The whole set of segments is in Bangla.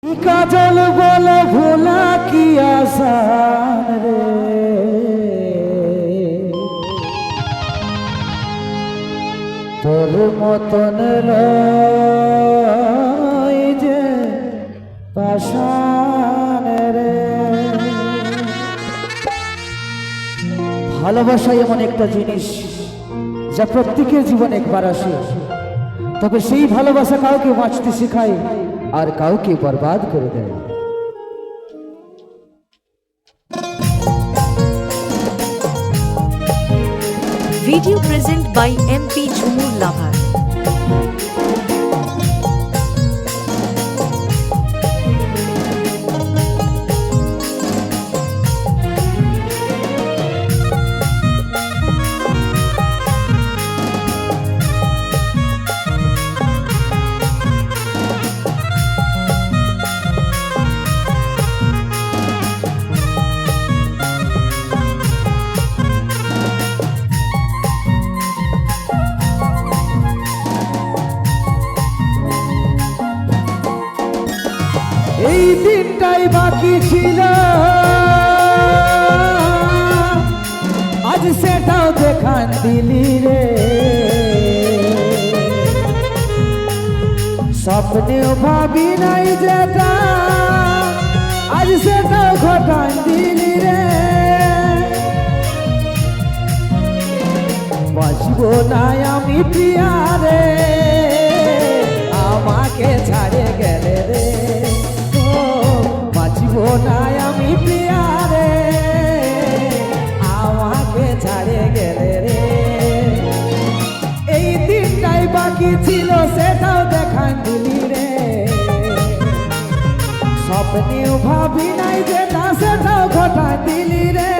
কাজল বলে ভোলা কি আসান রে, তোর মতন লয় যে পাষাণ রে। ভালোবাসা এমন একটা জিনিস যা প্রত্যেকের জীবনে একবার আসে, তবে সেই ভালোবাসা কাউকে বাঁচতে শেখায় আর কাউকে বরবাদ করে দেয়। Video present by MP Jhumur Lavar. এই দিনটাই বাকি ছিল, আজ সেটাও দেখান দিলি রে। স্বপ্নেও ভাবি নাই যেটা, আজ সেটাও ঘটান দিলি রে। বাঁচবো না আমি প্রিয়া রে, আমাকে ছাড়ে গেলে রে। বাঁচবো না আমি প্রিয়া রে, আমাকে ছাড়ে গেলে রে। এই দিনটাই বাকি ছিল, সেটাও দেখান দিলি রে। স্বপ্নেও ভাবি নাই যেটা, সেটাও ঘটান দিলি রে।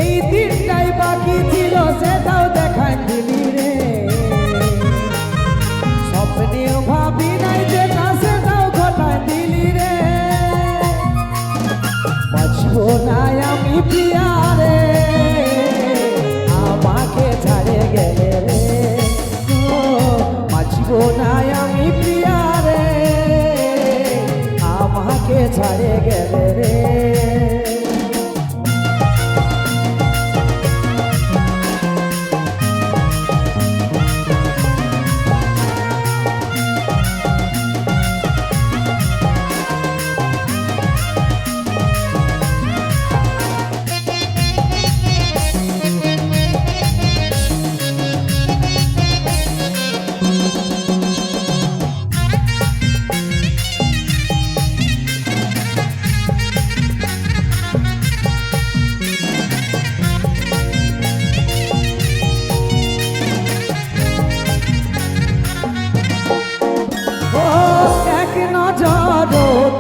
এই দিনটাই বাকি ছিল, সেটাও দেখান দিলি রে। স্বপ্নেও ভাবি নাই যেটা, সেটাও ঘটান দিলি রে। বাঁচবো না আমি প্রিয়া রে, আমাকে ছাড়ে গেলে রে। বাঁচবো না আমি প্রিয়া রে, আমাকে ছাড়ে গেলে রে।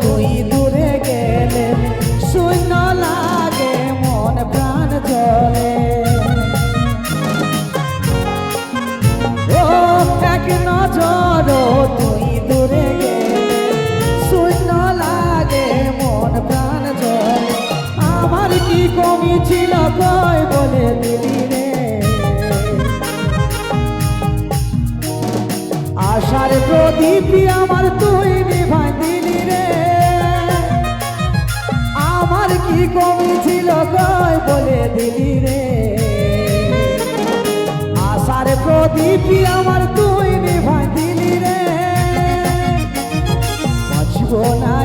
তুই দূরে গেলে শূন্য লাগে, মন প্রাণ চলে। ও এক নজর তুই দূরে গেলে শূন্য লাগে, মন প্রাণ চলে। আমার কি কমি ছিল কই বলে দিলি রে। আশার প্রদীপ আমার তুই নিভাই দিলি রে। আমার কি কমি ছিল কই বলে দিলি রে। আশার প্রদীপ আমার তুই নিভাই দিলি রে। বাঁচবো না